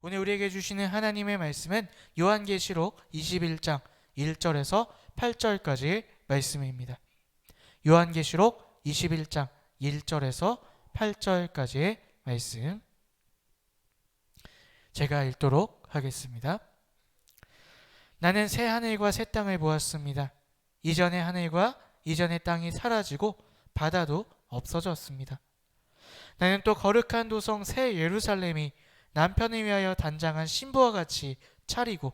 오늘 우리에게 주시는 하나님의 말씀은 요한계시록 21장 1절에서 8절까지의 말씀입니다. 요한계시록 21장 1절에서 8절까지의 말씀 제가 읽도록 하겠습니다. 나는 새 하늘과 새 땅을 보았습니다. 이전의 하늘과 이전의 땅이 사라지고 바다도 없어졌습니다. 나는 또 거룩한 도성 새 예루살렘이 남편을 위하여 단장한 신부와 같이 차리고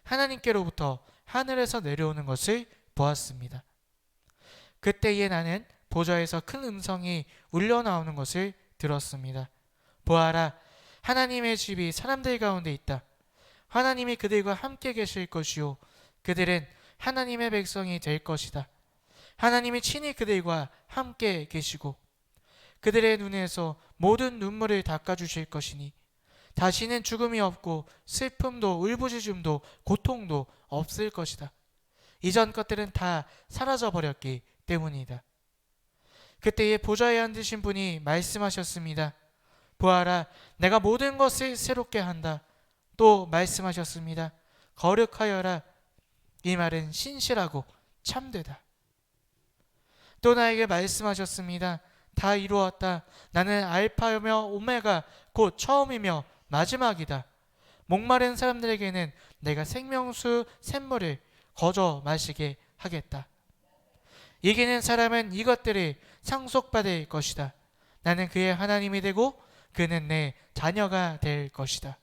하나님께로부터 하늘에서 내려오는 것을 보았습니다. 그때에 나는 보좌에서 큰 음성이 울려 나오는 것을 들었습니다. 보아라, 하나님의 집이 사람들 가운데 있다. 하나님이 그들과 함께 계실 것이요 그들은 하나님의 백성이 될 것이다. 하나님이 친히 그들과 함께 계시고 그들의 눈에서 모든 눈물을 닦아주실 것이니 다시는 죽음이 없고 슬픔도 울부짖음도 고통도 없을 것이다. 이전 것들은 다 사라져버렸기 때문이다. 그때에 보좌에 앉으신 분이 말씀하셨습니다. 보아라, 내가 모든 것을 새롭게 한다. 또 말씀하셨습니다. 거룩하여라. 이 말은 신실하고 참되다. 또 나에게 말씀하셨습니다. 다 이루었다. 나는 알파이며 오메가 곧 처음이며 마지막이다. 목마른 사람들에게는 내가 생명수 샘물을 거저 마시게 하겠다. 이기는 사람은 이것들을 상속받을 것이다. 나는 그의 하나님이 되고 그는 내 자녀가 될 것이다.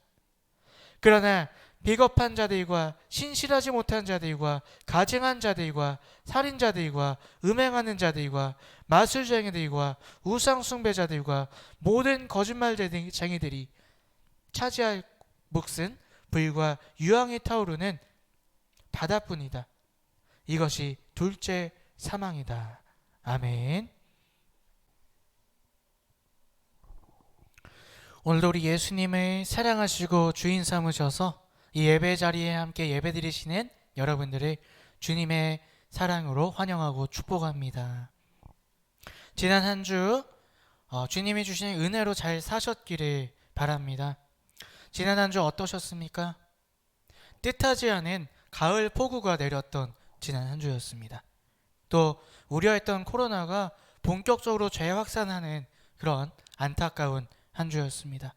그러나 비겁한 자들과 신실하지 못한 자들과 가증한 자들과 살인자들과 음행하는 자들과 마술쟁이들과 우상숭배자들과 모든 거짓말쟁이들이 차지할 몫은 불과 유황이 타오르는 바다뿐이다. 이것이 둘째 사망이다. 아멘. 오늘도 우리 예수님을 사랑하시고 주인 삼으셔서 이 예배 자리에 함께 예배 드리시는 여러분들을 주님의 사랑으로 환영하고 축복합니다. 지난 한 주 주님이 주시는 은혜로 잘 사셨기를 바랍니다. 지난 한 주 어떠셨습니까? 뜻하지 않은 가을 폭우가 내렸던 지난 한 주였습니다. 또 우려했던 코로나가 본격적으로 재확산하는 그런 안타까운 한 주였습니다.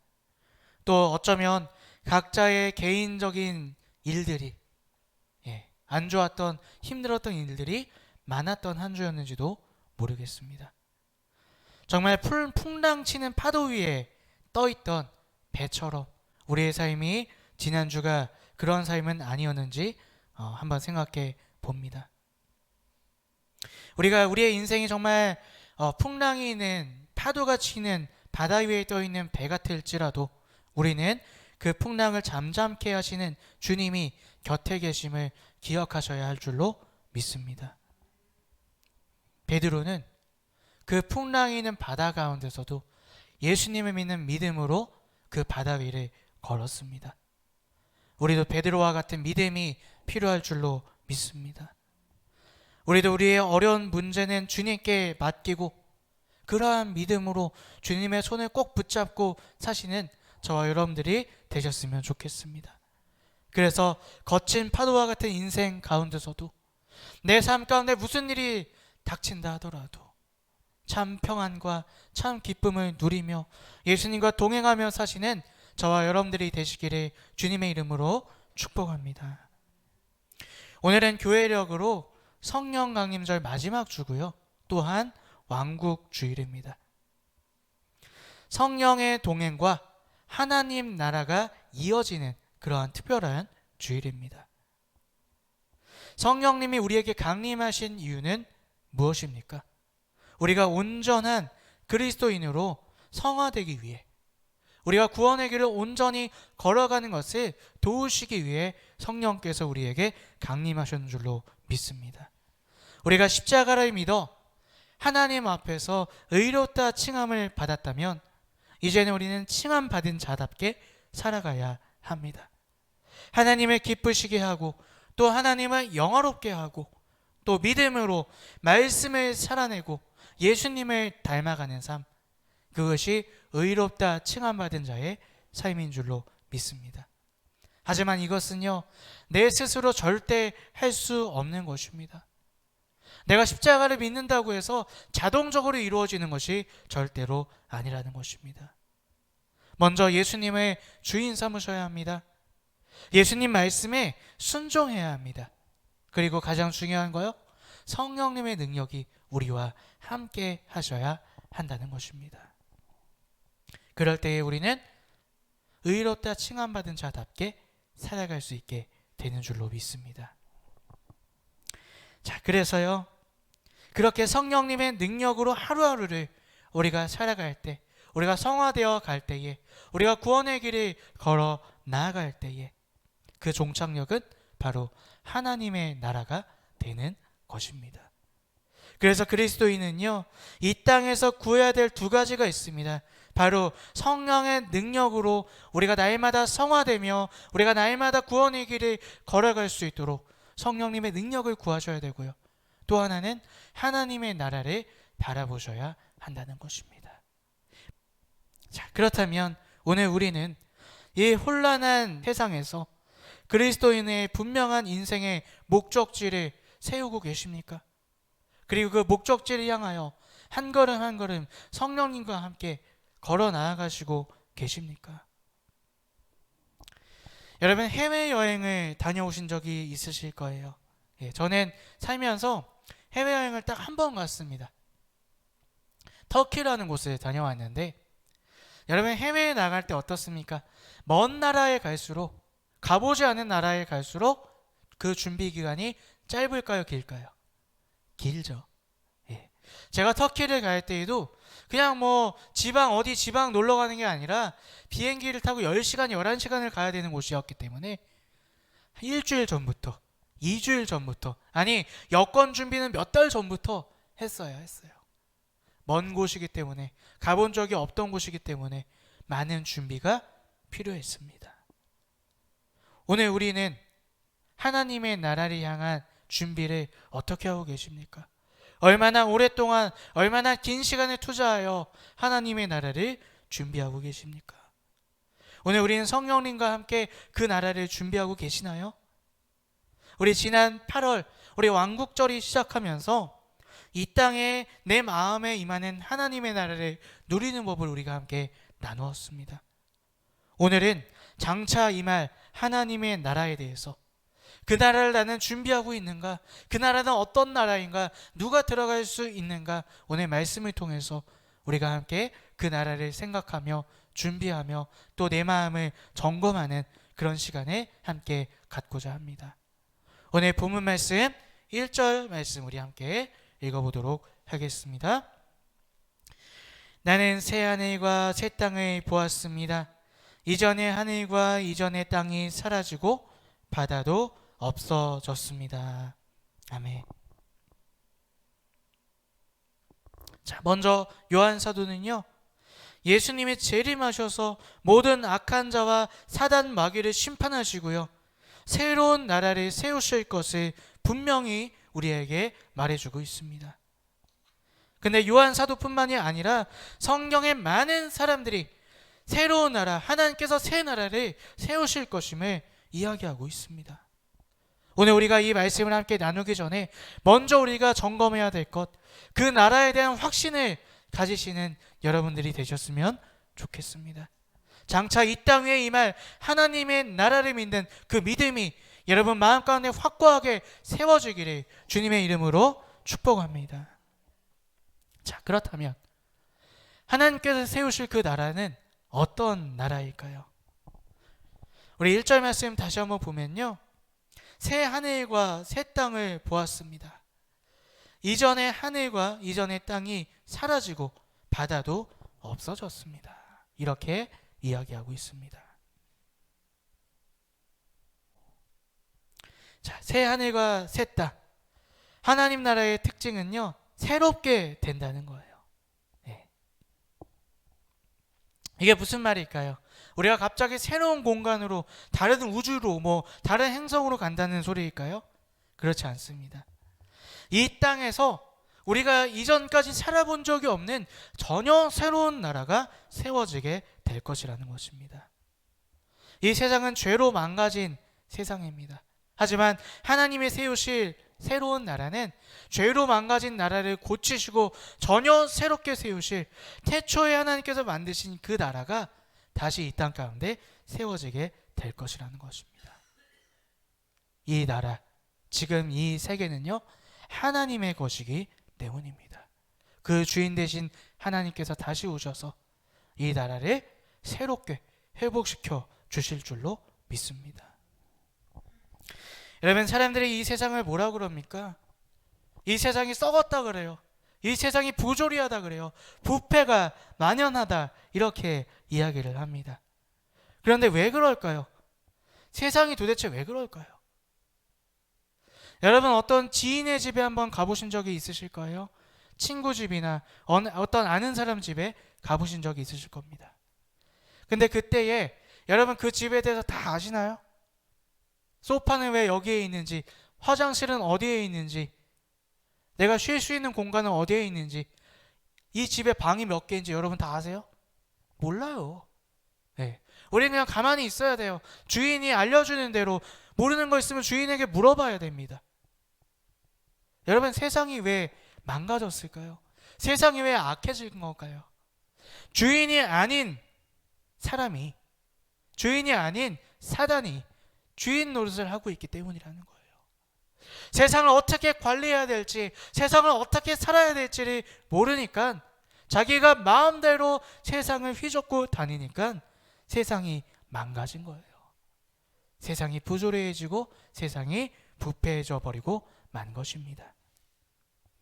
또 어쩌면 각자의 개인적인 일들이 안 좋았던 힘들었던 일들이 많았던 한 주였는지도 모르겠습니다. 정말 풍랑치는 파도 위에 떠있던 배처럼 우리의 삶이 지난주가 그런 삶은 아니었는지 한번 생각해 봅니다. 우리가 우리의 인생이 정말 풍랑이 있는 파도가 치는 바다 위에 떠있는 배 같을지라도 우리는 그 풍랑을 잠잠케 하시는 주님이 곁에 계심을 기억하셔야 할 줄로 믿습니다. 베드로는 그 풍랑이 있는 바다 가운데서도 예수님을 믿는 믿음으로 그 바다 위를 걸었습니다. 우리도 베드로와 같은 믿음이 필요할 줄로 믿습니다. 우리도 우리의 어려운 문제는 주님께 맡기고 그러한 믿음으로 주님의 손을 꼭 붙잡고 사시는 저와 여러분들이 되셨으면 좋겠습니다. 그래서 거친 파도와 같은 인생 가운데서도 내 삶 가운데 무슨 일이 닥친다 하더라도 참 평안과 참 기쁨을 누리며 예수님과 동행하며 사시는 저와 여러분들이 되시기를 주님의 이름으로 축복합니다. 오늘은 교회력으로 성령 강림절 마지막 주고요. 또한 왕국 주일입니다. 성령의 동행과 하나님 나라가 이어지는 그러한 특별한 주일입니다. 성령님이 우리에게 강림하신 이유는 무엇입니까? 우리가 온전한 그리스도인으로 성화되기 위해 우리가 구원의 길을 온전히 걸어가는 것을 도우시기 위해 성령께서 우리에게 강림하신 줄로 믿습니다. 우리가 십자가를 믿어 하나님 앞에서 의롭다 칭함을 받았다면 이제는 우리는 칭함 받은 자답게 살아가야 합니다. 하나님을 기쁘시게 하고 또 하나님을 영화롭게 하고 또 믿음으로 말씀을 살아내고 예수님을 닮아가는 삶, 그것이 의롭다 칭함받은 자의 삶인 줄로 믿습니다. 하지만 이것은요, 내 스스로 절대 할 수 없는 것입니다. 내가 십자가를 믿는다고 해서 자동적으로 이루어지는 것이 절대로 아니라는 것입니다. 먼저 예수님의 주인 삼으셔야 합니다. 예수님 말씀에 순종해야 합니다. 그리고 가장 중요한 거요, 성령님의 능력이 우리와 함께 하셔야 한다는 것입니다. 그럴 때에 우리는 의롭다 칭함받은 자답게 살아갈 수 있게 되는 줄로 믿습니다. 자, 그래서요, 그렇게 성령님의 능력으로 하루하루를 우리가 살아갈 때, 우리가 성화되어 갈 때에, 우리가 구원의 길을 걸어 나아갈 때에 그 종착역은 바로 하나님의 나라가 되는 것입니다. 그래서 그리스도인은요, 이 땅에서 구해야 될 두 가지가 있습니다. 바로 성령의 능력으로 우리가 날마다 성화되며 우리가 날마다 구원의 길을 걸어갈 수 있도록 성령님의 능력을 구하셔야 되고요, 또 하나는 하나님의 나라를 바라보셔야 한다는 것입니다. 자, 그렇다면 오늘 우리는 이 혼란한 세상에서 그리스도인의 분명한 인생의 목적지를 세우고 계십니까? 그리고 그 목적지를 향하여 한 걸음 한 걸음 성령님과 함께 걸어 나아가시고 계십니까? 여러분, 해외여행을 다녀오신 적이 있으실 거예요. 저는 살면서 해외여행을 딱 한 번 갔습니다. 터키라는 곳에 다녀왔는데, 여러분, 해외에 나갈 때 어떻습니까? 먼 나라에 갈수록, 가보지 않은 나라에 갈수록 그 준비 기간이 짧을까요, 길까요? 길죠. 제가 터키를 갈 때에도 그냥 어디 지방 놀러 가는 게 아니라 비행기를 타고 10시간, 11시간을 가야 되는 곳이었기 때문에 일주일 전부터, 2주일 전부터, 아니 여권 준비는 몇 달 전부터 했어요. 먼 곳이기 때문에, 가본 적이 없던 곳이기 때문에 많은 준비가 필요했습니다. 오늘 우리는 하나님의 나라를 향한 준비를 어떻게 하고 계십니까? 얼마나 오랫동안, 얼마나 긴 시간을 투자하여 하나님의 나라를 준비하고 계십니까? 오늘 우리는 성령님과 함께 그 나라를 준비하고 계시나요? 우리 지난 8월 우리 왕국절이 시작하면서 이 땅에 내 마음에 임하는 하나님의 나라를 누리는 법을 우리가 함께 나누었습니다. 오늘은 장차 임할 하나님의 나라에 대해서, 그 나라를 나는 준비하고 있는가? 그 나라는 어떤 나라인가? 누가 들어갈 수 있는가? 오늘 말씀을 통해서 우리가 함께 그 나라를 생각하며 준비하며 또 내 마음을 점검하는 그런 시간을 함께 갖고자 합니다. 오늘 본문 말씀 1절 말씀 우리 함께 읽어보도록 하겠습니다. 나는 새 하늘과 새 땅을 보았습니다. 이전의 하늘과 이전의 땅이 사라지고 바다도 없어졌습니다. 아멘. 자, 먼저 요한 사도는요, 예수님이 재림하셔서 모든 악한 자와 사단 마귀를 심판하시고요, 새로운 나라를 세우실 것을 분명히 우리에게 말해주고 있습니다. 근데 요한 사도뿐만이 아니라 성경의 많은 사람들이 새로운 나라, 하나님께서 새 나라를 세우실 것임을 이야기하고 있습니다. 오늘 우리가 이 말씀을 함께 나누기 전에 먼저 우리가 점검해야 될 것, 그 나라에 대한 확신을 가지시는 여러분들이 되셨으면 좋겠습니다. 장차 이 땅 위에 임할 하나님의 나라를 믿는 그 믿음이 여러분 마음 가운데 확고하게 세워지기를 주님의 이름으로 축복합니다. 자, 그렇다면 하나님께서 세우실 그 나라는 어떤 나라일까요? 우리 1절 말씀 다시 한번 보면요, 새 하늘과 새 땅을 보았습니다. 이전의 하늘과 이전의 땅이 사라지고 바다도 없어졌습니다. 이렇게 이야기하고 있습니다. 자, 새 하늘과 새 땅, 하나님 나라의 특징은요, 새롭게 된다는 거예요. 이게 무슨 말일까요? 우리가 갑자기 새로운 공간으로, 다른 우주로, 다른 행성으로 간다는 소리일까요? 그렇지 않습니다. 이 땅에서 우리가 이전까지 살아본 적이 없는 전혀 새로운 나라가 세워지게 될 것이라는 것입니다. 이 세상은 죄로 망가진 세상입니다. 하지만 하나님이 세우실 새로운 나라는 죄로 망가진 나라를 고치시고 전혀 새롭게 세우실 태초에 하나님께서 만드신 그 나라가 다시 이 땅 가운데 세워지게 될 것이라는 것입니다. 이 나라, 지금 이 세계는요, 하나님의 것이기 때문입니다. 그 주인 되신 하나님께서 다시 오셔서 이 나라를 새롭게 회복시켜 주실 줄로 믿습니다. 여러분, 사람들이 이 세상을 뭐라 그럽니까? 이 세상이 썩었다 그래요. 이 세상이 부조리하다 그래요. 부패가 만연하다 이렇게 이야기를 합니다. 그런데 왜 그럴까요? 세상이 도대체 왜 그럴까요? 여러분, 어떤 지인의 집에 한번 가보신 적이 있으실까요? 친구 집이나 어떤 아는 사람 집에 가보신 적이 있으실 겁니다. 근데 그때에 여러분 그 집에 대해서 다 아시나요? 소파는 왜 여기에 있는지, 화장실은 어디에 있는지, 내가 쉴 수 있는 공간은 어디에 있는지, 이 집에 방이 몇 개인지 여러분 다 아세요? 몰라요. 네. 우리는 그냥 가만히 있어야 돼요. 주인이 알려주는 대로, 모르는 거 있으면 주인에게 물어봐야 됩니다. 여러분, 세상이 왜 망가졌을까요? 세상이 왜 악해진 걸까요? 주인이 아닌 사람이, 주인이 아닌 사단이 주인 노릇을 하고 있기 때문이라는 거예요. 세상을 어떻게 관리해야 될지, 세상을 어떻게 살아야 될지를 모르니까 자기가 마음대로 세상을 휘젓고 다니니까 세상이 망가진 거예요. 세상이 부조리해지고 세상이 부패해져 버리고 만 것입니다.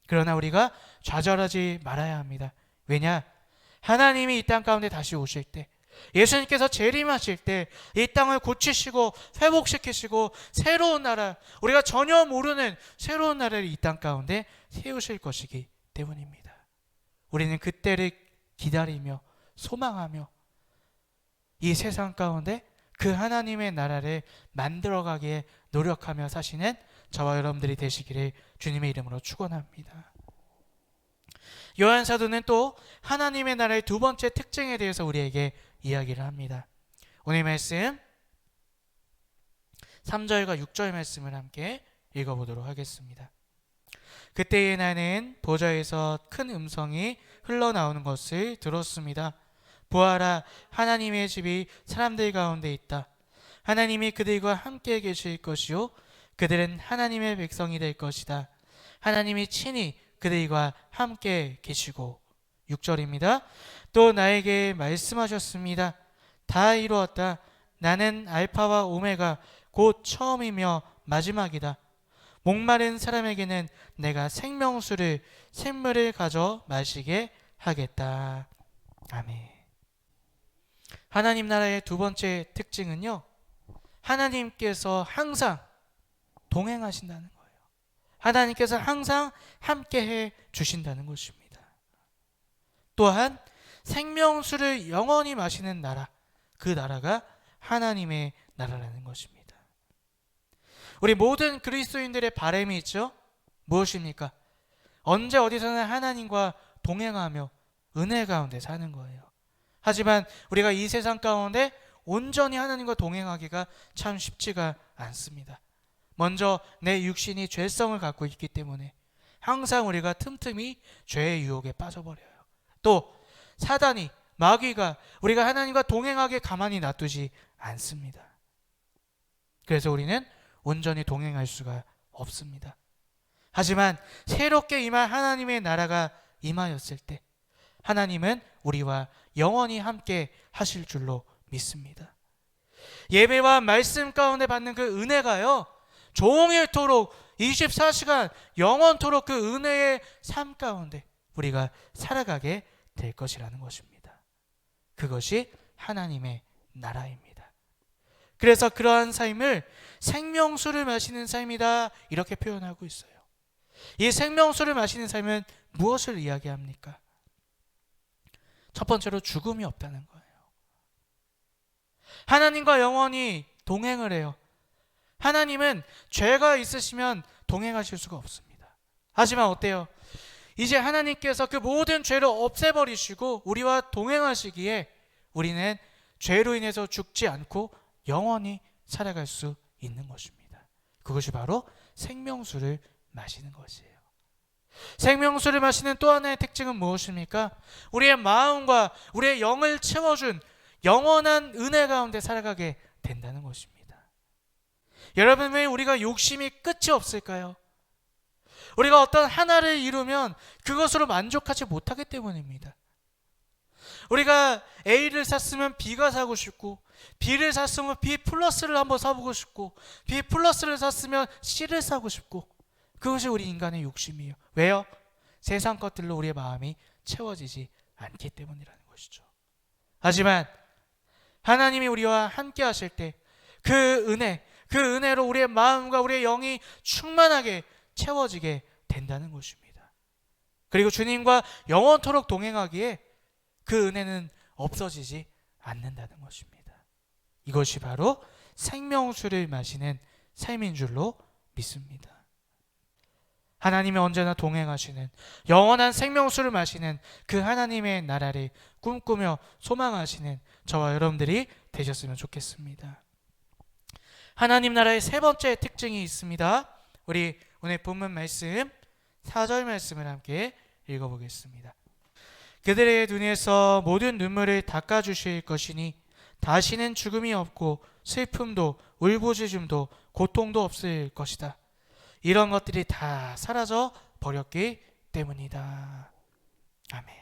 그러나 우리가 좌절하지 말아야 합니다. 왜냐? 하나님이 이 땅 가운데 다시 오실 때, 예수님께서 재림하실 때 이 땅을 고치시고 회복시키시고 새로운 나라, 우리가 전혀 모르는 새로운 나라를 이 땅 가운데 세우실 것이기 때문입니다. 우리는 그때를 기다리며 소망하며 이 세상 가운데 그 하나님의 나라를 만들어가기에 노력하며 사시는 저와 여러분들이 되시기를 주님의 이름으로 축원합니다. 요한 사도는 또 하나님의 나라의 두 번째 특징에 대해서 우리에게 이야기를 합니다. 오늘 말씀 3절과 6절 말씀을 함께 읽어보도록 하겠습니다. 그때에 나는 보좌에서 큰 음성이 흘러나오는 것을 들었습니다. 보아라, 하나님의 집이 사람들 가운데 있다. 하나님이 그들과 함께 계실 것이요 그들은 하나님의 백성이 될 것이다. 하나님이 친히 그들과 함께 계시고. 6절입니다. 또 나에게 말씀하셨습니다. 다 이루었다. 나는 알파와 오메가 곧 처음이며 마지막이다. 목마른 사람에게는 내가 생명수를 샘물을 가져 마시게 하겠다. 아멘. 하나님 나라의 두 번째 특징은요, 하나님께서 항상 동행하신다는 거예요. 하나님께서 항상 함께해 주신다는 것입니다. 또한 생명수를 영원히 마시는 나라, 그 나라가 하나님의 나라라는 것입니다. 우리 모든 그리스도인들의 바람이 있죠? 무엇입니까? 언제 어디서나 하나님과 동행하며 은혜 가운데 사는 거예요. 하지만 우리가 이 세상 가운데 온전히 하나님과 동행하기가 참 쉽지가 않습니다. 먼저 내 육신이 죄성을 갖고 있기 때문에 항상 우리가 틈틈이 죄의 유혹에 빠져버려요. 또 사단이, 마귀가 우리가 하나님과 동행하게 가만히 놔두지 않습니다. 그래서 우리는 온전히 동행할 수가 없습니다. 하지만 새롭게 임할 하나님의 나라가 임하였을 때 하나님은 우리와 영원히 함께 하실 줄로 믿습니다. 예배와 말씀 가운데 받는 그 은혜가요, 종일토록 24시간 영원토록 그 은혜의 삶 가운데 우리가 살아가게 될 것이라는 것입니다. 그것이 하나님의 나라입니다. 그래서 그러한 삶을 생명수를 마시는 삶이다 이렇게 표현하고 있어요. 이 생명수를 마시는 삶은 무엇을 이야기합니까? 첫 번째로 죽음이 없다는 거예요. 하나님과 영원히 동행을 해요. 하나님은 죄가 있으시면 동행하실 수가 없습니다. 하지만 어때요? 이제 하나님께서 그 모든 죄를 없애버리시고 우리와 동행하시기에 우리는 죄로 인해서 죽지 않고 영원히 살아갈 수 있는 것입니다. 그것이 바로 생명수를 마시는 것이에요. 생명수를 마시는 또 하나의 특징은 무엇입니까? 우리의 마음과 우리의 영을 채워준 영원한 은혜 가운데 살아가게 된다는 것입니다. 여러분, 왜 우리가 욕심이 끝이 없을까요? 우리가 어떤 하나를 이루면 그것으로 만족하지 못하기 때문입니다. 우리가 A를 샀으면 B가 사고 싶고, B를 샀으면 B 플러스를 한번 사보고 싶고, B 플러스를 샀으면 C를 사고 싶고, 그것이 우리 인간의 욕심이에요. 왜요? 세상 것들로 우리의 마음이 채워지지 않기 때문이라는 것이죠. 하지만 하나님이 우리와 함께 하실 때 그 은혜로 우리의 마음과 우리의 영이 충만하게 채워지게 된다는 것입니다. 그리고 주님과 영원토록 동행하기에 그 은혜는 없어지지 않는다는 것입니다. 이것이 바로 생명수를 마시는 삶인 줄로 믿습니다. 하나님이 언제나 동행하시는 영원한 생명수를 마시는 그 하나님의 나라를 꿈꾸며 소망하시는 저와 여러분들이 되셨으면 좋겠습니다. 하나님 나라의 세 번째 특징이 있습니다. 우리 오늘 본문 말씀 4절 말씀을 함께 읽어보겠습니다. 그들의 눈에서 모든 눈물을 닦아주실 것이니 다시는 죽음이 없고 슬픔도 울부짖음도 고통도 없을 것이다. 이런 것들이 다 사라져 버렸기 때문이다. 아멘.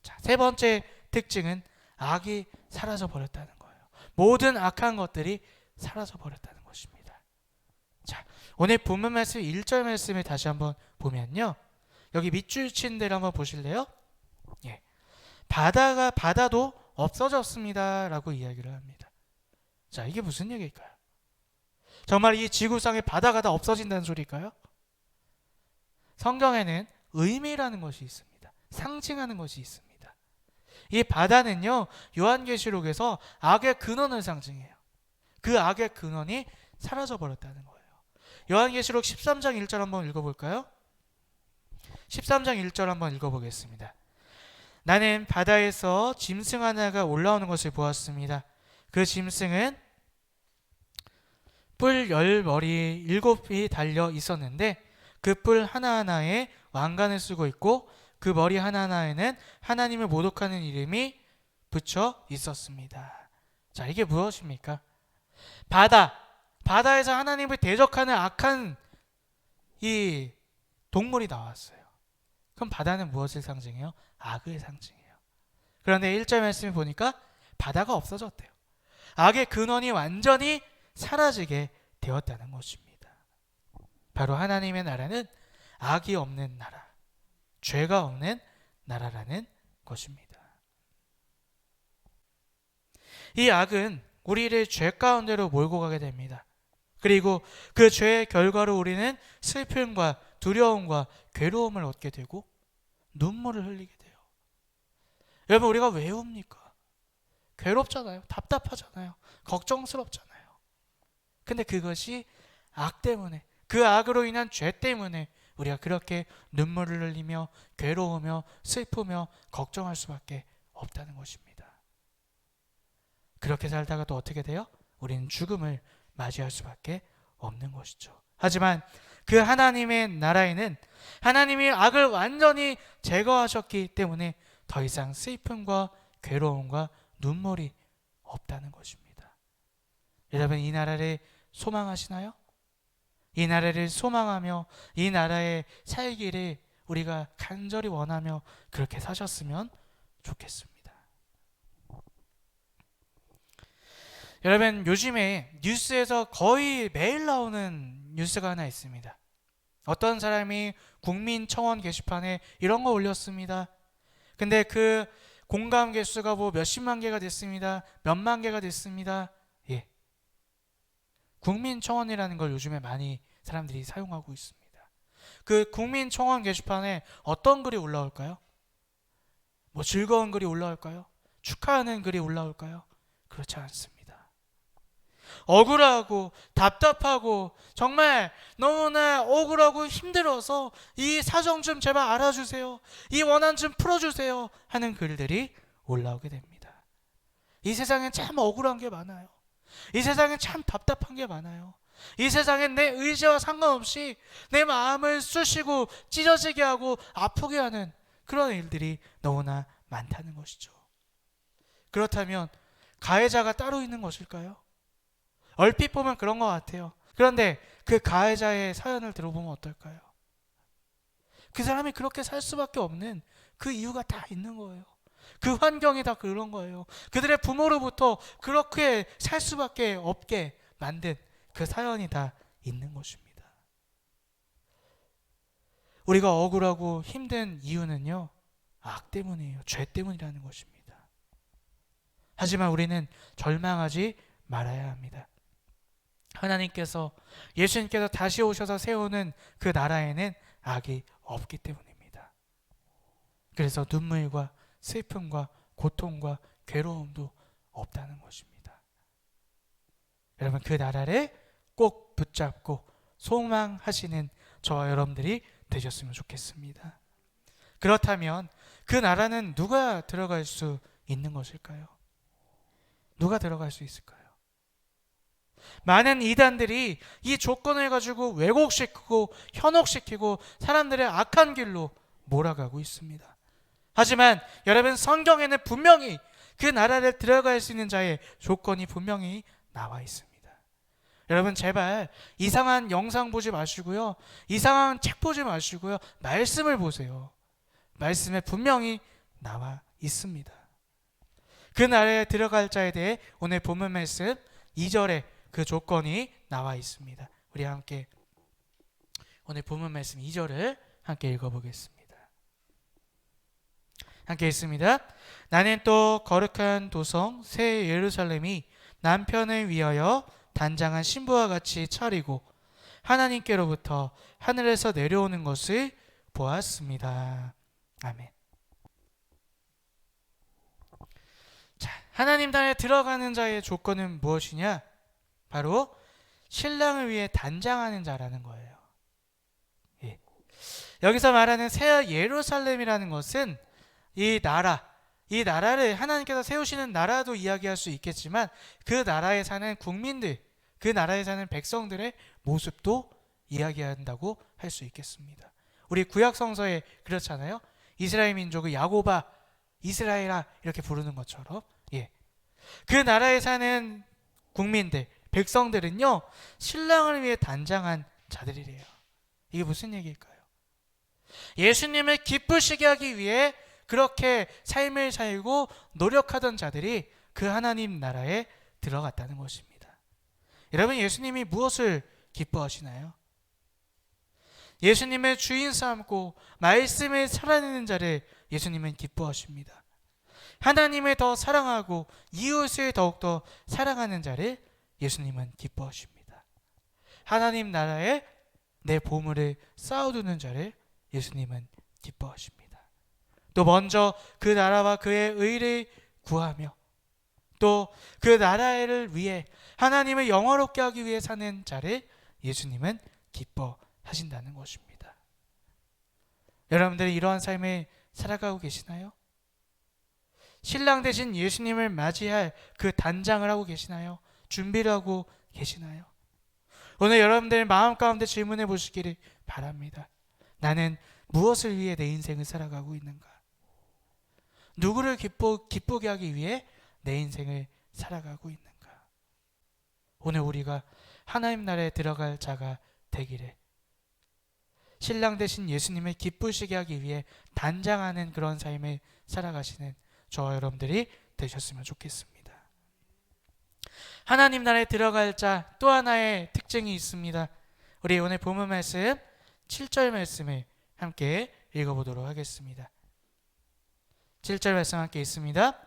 자, 세 번째 특징은 악이 사라져 버렸다는 거예요. 모든 악한 것들이 사라져 버렸다는 것입니다. 자, 오늘 본문 말씀 1절 말씀을 다시 한번 보면요, 여기 밑줄 친 데를 한번 보실래요? 예. 바다도 없어졌습니다 라고 이야기를 합니다. 자, 이게 무슨 얘기일까요? 정말 이 지구상의 바다가 다 없어진다는 소리일까요? 성경에는 의미라는 것이 있습니다. 상징하는 것이 있습니다. 이 바다는요, 요한계시록에서 악의 근원을 상징해요. 그 악의 근원이 사라져 버렸다는 거예요. 요한계시록 13장 1절 한번 읽어볼까요? 13장 1절 한번 읽어보겠습니다. 나는 바다에서 짐승 하나가 올라오는 것을 보았습니다. 그 짐승은 뿔 10머리 7이 달려 있었는데 그 뿔 하나하나에 왕관을 쓰고 있고 그 머리 하나하나에는 하나님을 모독하는 이름이 붙여 있었습니다. 자, 이게 무엇입니까? 바다에서 하나님을 대적하는 악한 이 동물이 나왔어요. 그럼 바다는 무엇을 상징해요? 악을 상징해요. 그런데 1절 말씀을 보니까 바다가 없어졌대요. 악의 근원이 완전히 사라지게 되었다는 것입니다. 바로 하나님의 나라는 악이 없는 나라, 죄가 없는 나라라는 것입니다. 이 악은 우리를 죄 가운데로 몰고 가게 됩니다. 그리고 그 죄의 결과로 우리는 슬픔과 두려움과 괴로움을 얻게 되고 눈물을 흘리게 돼요. 여러분, 우리가 왜 웁니까? 괴롭잖아요. 답답하잖아요. 걱정스럽잖아요. 근데 그것이 악 때문에, 그 악으로 인한 죄 때문에 우리가 그렇게 눈물을 흘리며 괴로우며 슬프며 걱정할 수밖에 없다는 것입니다. 그렇게 살다가 또 어떻게 돼요? 우리는 죽음을 맞이할 수밖에 없는 것이죠. 하지만 그 하나님의 나라에는 하나님이 악을 완전히 제거하셨기 때문에 더 이상 슬픔과 괴로움과 눈물이 없다는 것입니다. 여러분, 이 나라를 소망하시나요? 이 나라를 소망하며 이 나라에 살기를 우리가 간절히 원하며 그렇게 사셨으면 좋겠습니다. 여러분, 요즘에 뉴스에서 거의 매일 나오는 뉴스가 하나 있습니다. 어떤 사람이 국민청원 게시판에 이런 거 올렸습니다. 근데 그 공감 개수가 뭐 몇십만 개가 됐습니다. 몇만 개가 됐습니다. 예. 국민청원이라는 걸 요즘에 많이 사람들이 사용하고 있습니다. 그 국민청원 게시판에 어떤 글이 올라올까요? 뭐 즐거운 글이 올라올까요? 축하하는 글이 올라올까요? 그렇지 않습니다. 억울하고 답답하고 정말 너무나 억울하고 힘들어서 이 사정 좀 제발 알아주세요, 이 원한 좀 풀어주세요 하는 글들이 올라오게 됩니다. 이 세상엔 참 억울한 게 많아요. 이 세상엔 참 답답한 게 많아요. 이 세상엔 내 의지와 상관없이 내 마음을 쑤시고 찢어지게 하고 아프게 하는 그런 일들이 너무나 많다는 것이죠. 그렇다면 가해자가 따로 있는 것일까요? 얼핏 보면 그런 것 같아요. 그런데 그 가해자의 사연을 들어보면 어떨까요? 그 사람이 그렇게 살 수밖에 없는 그 이유가 다 있는 거예요. 그 환경이 다 그런 거예요. 그들의 부모로부터 그렇게 살 수밖에 없게 만든 그 사연이 다 있는 것입니다. 우리가 억울하고 힘든 이유는요, 악 때문이에요. 죄 때문이라는 것입니다. 하지만 우리는 절망하지 말아야 합니다. 하나님께서, 예수님께서 다시 오셔서 세우는 그 나라에는 악이 없기 때문입니다. 그래서 눈물과 슬픔과 고통과 괴로움도 없다는 것입니다. 여러분, 그 나라를 꼭 붙잡고 소망하시는 저와 여러분들이 되셨으면 좋겠습니다. 그렇다면 그 나라는 누가 들어갈 수 있는 것일까요? 누가 들어갈 수 있을까요? 많은 이단들이 이 조건을 가지고 왜곡시키고 현혹시키고 사람들의 악한 길로 몰아가고 있습니다. 하지만 여러분, 성경에는 분명히 그 나라를 들어갈 수 있는 자의 조건이 분명히 나와 있습니다. 여러분, 제발 이상한 영상 보지 마시고요, 이상한 책 보지 마시고요, 말씀을 보세요. 말씀에 분명히 나와 있습니다. 그 나라에 들어갈 자에 대해 오늘 본문 말씀 2절에 그 조건이 나와 있습니다. 우리 함께 오늘 본문 말씀 2절을 함께 읽어보겠습니다. 함께 읽습니다. 나는 또 거룩한 도성 새 예루살렘이 남편을 위하여 단장한 신부와 같이 차리고 하나님께로부터 하늘에서 내려오는 것을 보았습니다. 아멘. 자, 하나님 나라에 들어가는 자의 조건은 무엇이냐? 바로 신랑을 위해 단장하는 자라는 거예요. 예. 여기서 말하는 새 예루살렘이라는 것은 이 나라를 하나님께서 세우시는 나라도 이야기할 수 있겠지만, 그 나라에 사는 국민들, 그 나라에 사는 백성들의 모습도 이야기한다고 할 수 있겠습니다. 우리 구약 성서에 그렇잖아요. 이스라엘 민족을 야곱아, 이스라엘아 이렇게 부르는 것처럼, 예. 그 나라에 사는 국민들, 백성들은요, 신랑을 위해 단장한 자들이래요. 이게 무슨 얘기일까요? 예수님을 기쁘시게 하기 위해 그렇게 삶을 살고 노력하던 자들이 그 하나님 나라에 들어갔다는 것입니다. 여러분, 예수님이 무엇을 기뻐하시나요? 예수님의 주인 삼고 말씀을 살아내는 자를 예수님은 기뻐하십니다. 하나님을 더 사랑하고 이웃을 더욱더 사랑하는 자를 예수님은 기뻐하십니다. 하나님 나라에 내 보물을 쌓아두는 자를 예수님은 기뻐하십니다. 또 먼저 그 나라와 그의 의를 구하며 또 그 나라를 위해 하나님을 영화롭게 하기 위해 사는 자를 예수님은 기뻐하신다는 것입니다. 여러분들이 이러한 삶을 살아가고 계시나요? 신랑 되신 예수님을 맞이할 그 단장을 하고 계시나요? 준비를 하고 계시나요? 오늘 여러분들 마음 가운데 질문해 보시기를 바랍니다. 나는 무엇을 위해 내 인생을 살아가고 있는가? 누구를 기쁘게 하기 위해 내 인생을 살아가고 있는가? 오늘 우리가 하나님 나라에 들어갈 자가 되기를, 신랑 되신 예수님을 기쁘시게 하기 위해 단장하는 그런 삶을 살아가시는 저와 여러분들이 되셨으면 좋겠습니다. 하나님 나라에 들어갈 자 또 하나의 특징이 있습니다. 우리 오늘 본문 말씀 7절 말씀을 함께 읽어보도록 하겠습니다. 7절 말씀 함께 있습니다.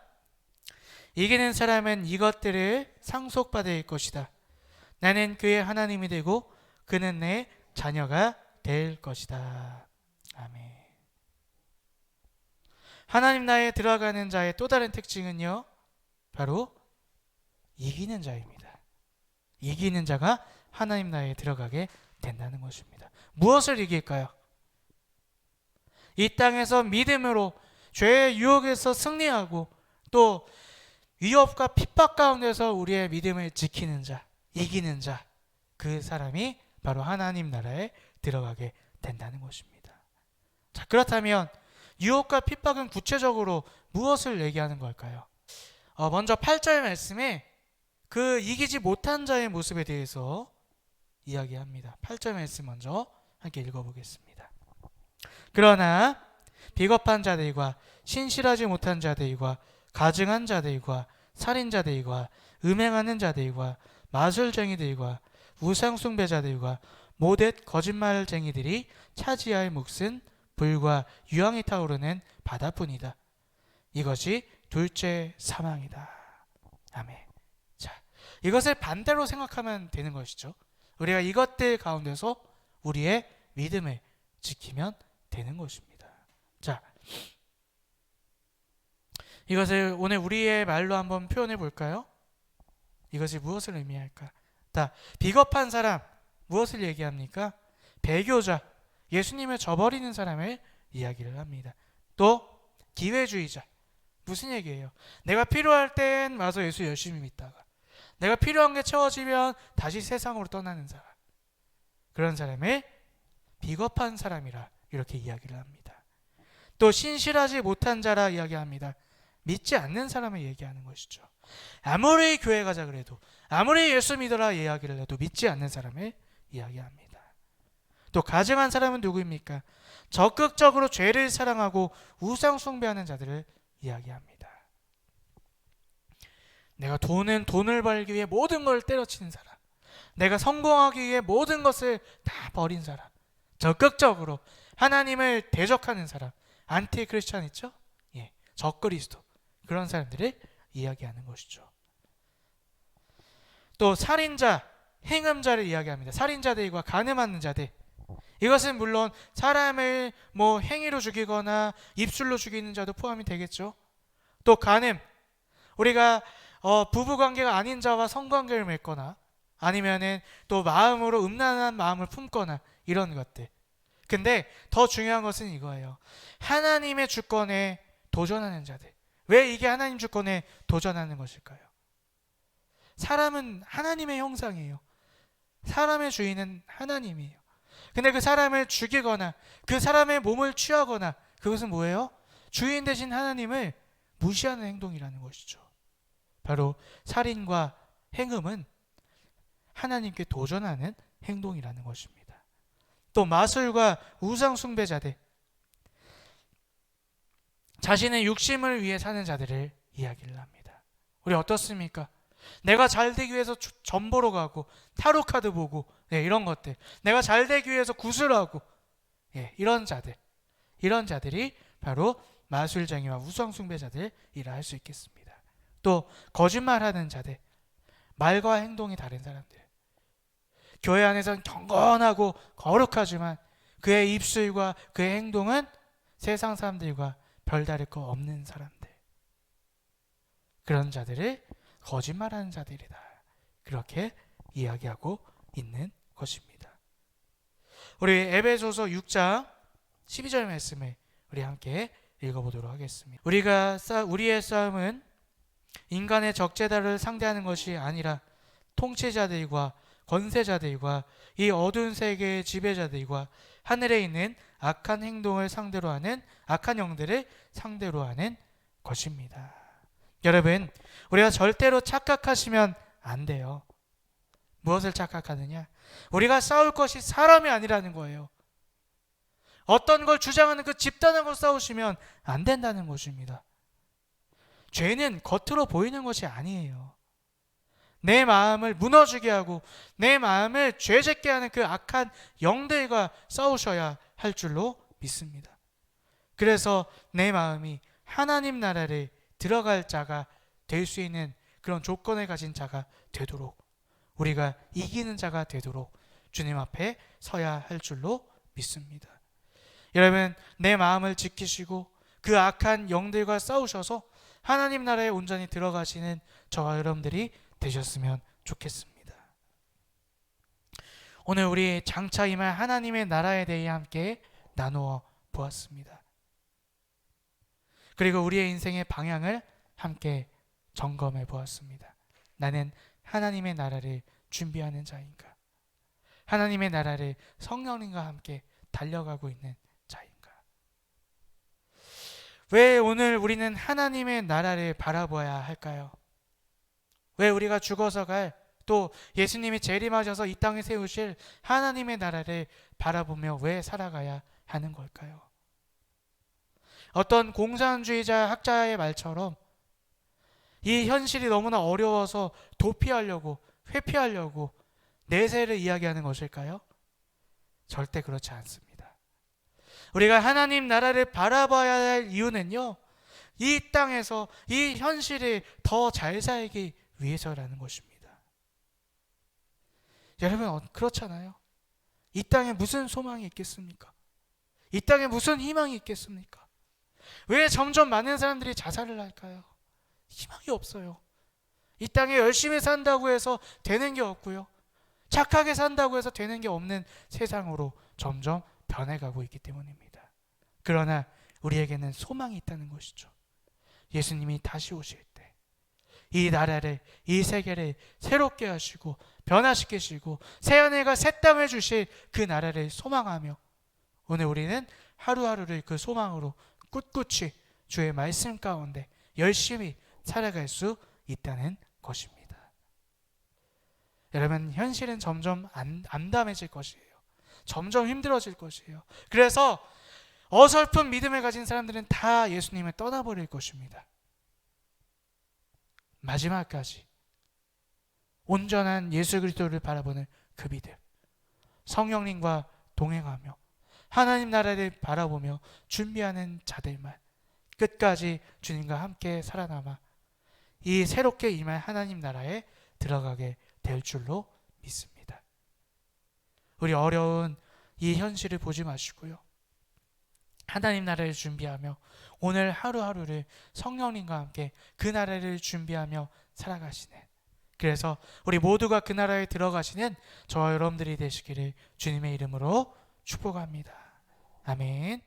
이기는 사람은 이것들을 상속받을 것이다. 나는 그의 하나님이 되고 그는 내 자녀가 될 것이다. 아멘. 하나님 나라에 들어가는 자의 또 다른 특징은요, 바로 이기는 자입니다. 이기는 자가 하나님 나라에 들어가게 된다는 것입니다. 무엇을 이길까요? 이 땅에서 믿음으로 죄의 유혹에서 승리하고 또 위협과 핍박 가운데서 우리의 믿음을 지키는 자, 이기는 자, 그 사람이 바로 하나님 나라에 들어가게 된다는 것입니다. 자, 그렇다면 유혹과 핍박은 구체적으로 무엇을 얘기하는 걸까요? 먼저 8절 말씀에 그 이기지 못한 자의 모습에 대해서 이야기합니다. 8절 말씀 먼저 함께 읽어보겠습니다. 그러나 비겁한 자들과 신실하지 못한 자들과 가증한 자들과 살인자들과 음행하는 자들과 마술쟁이들과 우상숭배자들과 모든 거짓말쟁이들이 차지할 몫은 불과 유황이 타오르는 바다뿐이다. 이것이 둘째 사망이다. 아멘. 자, 이것을 반대로 생각하면 되는 것이죠. 우리가 이것들 가운데서 우리의 믿음을 지키면 되는 것입니다. 자, 이것을 오늘 우리의 말로 한번 표현해 볼까요? 이것이 무엇을 의미할까? 자, 비겁한 사람 무엇을 얘기합니까? 배교자, 예수님을 저버리는 사람을 이야기를 합니다. 또 기회주의자, 무슨 얘기예요? 내가 필요할 땐 와서 예수 열심히 믿다가 내가 필요한 게 채워지면 다시 세상으로 떠나는 사람, 그런 사람을 비겁한 사람이라 이렇게 이야기를 합니다. 또 신실하지 못한 자라 이야기합니다. 믿지 않는 사람을 얘기하는 것이죠. 아무리 교회 가자 그래도, 아무리 예수 믿어라 이야기를 해도 믿지 않는 사람을 이야기합니다. 또 가증한 사람은 누구입니까? 적극적으로 죄를 사랑하고 우상 숭배하는 자들을 이야기합니다. 내가 돈을 벌기 위해 모든 걸 때려치는 사람, 내가 성공하기 위해 모든 것을 다 버린 사람, 적극적으로 하나님을 대적하는 사람, 안티 크리스찬 있죠? 예, 적그리스도, 그런 사람들을 이야기하는 것이죠. 또 살인자, 행음자를 이야기합니다. 살인자들과 간음하는 자들, 이것은 물론 사람을 행위로 죽이거나 입술로 죽이는 자도 포함이 되겠죠. 또 간음, 우리가 부부관계가 아닌 자와 성관계를 맺거나 아니면은 또 마음으로 음란한 마음을 품거나 이런 것들. 근데 더 중요한 것은 이거예요. 하나님의 주권에 도전하는 자들. 왜 이게 하나님 주권에 도전하는 것일까요? 사람은 하나님의 형상이에요. 사람의 주인은 하나님이에요. 근데 그 사람을 죽이거나 그 사람의 몸을 취하거나 그것은 뭐예요? 주인 되신 하나님을 무시하는 행동이라는 것이죠. 바로 살인과 행음은 하나님께 도전하는 행동이라는 것입니다. 또 마술과 우상 숭배자들, 자신의 육심을 위해 사는 자들을 이야기를 합니다. 우리 어떻습니까? 내가 잘 되기 위해서 점 보러 가고 타로 카드 보고 이런 것들, 내가 잘 되기 위해서 구슬하고 이런 자들이 바로 마술쟁이와 우상 숭배자들이라 할 수 있겠습니다. 또 거짓말하는 자들, 말과 행동이 다른 사람들, 교회 안에서는 경건하고 거룩하지만 그의 입술과 그의 행동은 세상 사람들과 별다를 거 없는 사람들, 그런 자들을 거짓말하는 자들이다, 그렇게 이야기하고 있는 것입니다. 우리 에베소서 6장 12절 말씀을 우리 함께 읽어보도록 하겠습니다. 우리의 싸움은 인간의 적재다를 상대하는 것이 아니라 통치자들과 권세자들과 이 어두운 세계의 지배자들과 하늘에 있는 악한 행동을 상대로 하는 악한 영들을 상대로 하는 것입니다. 여러분, 우리가 절대로 착각하시면 안 돼요. 무엇을 착각하느냐? 우리가 싸울 것이 사람이 아니라는 거예요. 어떤 걸 주장하는 그 집단하고 싸우시면 안 된다는 것입니다. 죄는 겉으로 보이는 것이 아니에요. 내 마음을 무너지게 하고 내 마음을 죄짓게 하는 그 악한 영들과 싸우셔야 할 줄로 믿습니다. 그래서 내 마음이 하나님 나라를 들어갈 자가 될 수 있는 그런 조건을 가진 자가 되도록, 우리가 이기는 자가 되도록 주님 앞에 서야 할 줄로 믿습니다. 여러분, 내 마음을 지키시고 그 악한 영들과 싸우셔서 하나님 나라에 온전히 들어가시는 저와 여러분들이 되셨으면 좋겠습니다. 오늘 우리 장차 임할 하나님의 나라에 대해 함께 나누어 보았습니다. 그리고 우리의 인생의 방향을 함께 점검해 보았습니다. 나는 하나님의 나라를 준비하는 자인가? 하나님의 나라를 성령님과 함께 달려가고 있는 자인가? 왜 오늘 우리는 하나님의 나라를 바라봐야 할까요? 왜 우리가 죽어서 갈, 또 예수님이 재림하셔서 이 땅에 세우실 하나님의 나라를 바라보며 왜 살아가야 하는 걸까요? 어떤 공산주의자 학자의 말처럼 이 현실이 너무나 어려워서 도피하려고, 회피하려고 내세를 이야기하는 것일까요? 절대 그렇지 않습니다. 우리가 하나님 나라를 바라봐야 할 이유는요, 이 땅에서 이 현실을 더 잘 살기 위해서라는 것입니다. 여러분, 그렇잖아요. 이 땅에 무슨 소망이 있겠습니까? 이 땅에 무슨 희망이 있겠습니까? 왜 점점 많은 사람들이 자살을 할까요? 희망이 없어요. 이 땅에 열심히 산다고 해서 되는 게 없고요, 착하게 산다고 해서 되는 게 없는 세상으로 점점 변해가고 있기 때문입니다. 그러나 우리에게는 소망이 있다는 것이죠. 예수님이 다시 오실 때 이 나라를, 이 세계를 새롭게 하시고 변화시키시고 새하늘과 새 땅을 주실 그 나라를 소망하며 오늘 우리는 하루하루를 그 소망으로 꿋꿋이 주의 말씀 가운데 열심히 살아갈 수 있다는 것입니다. 여러분, 현실은 점점 암담해질 것이에요. 점점 힘들어질 것이에요. 그래서 어설픈 믿음을 가진 사람들은 다 예수님을 떠나버릴 것입니다. 마지막까지 온전한 예수 그리스도를 바라보는 그 믿음, 성령님과 동행하며 하나님 나라를 바라보며 준비하는 자들만 끝까지 주님과 함께 살아남아 이 새롭게 임할 하나님 나라에 들어가게 될 줄로 믿습니다. 우리 어려운 이 현실을 보지 마시고요, 하나님 나라를 준비하며 오늘 하루하루를 성령님과 함께 그 나라를 준비하며 살아가시는, 그래서 우리 모두가 그 나라에 들어가시는 저와 여러분들이 되시기를 주님의 이름으로 축복합니다. 아멘.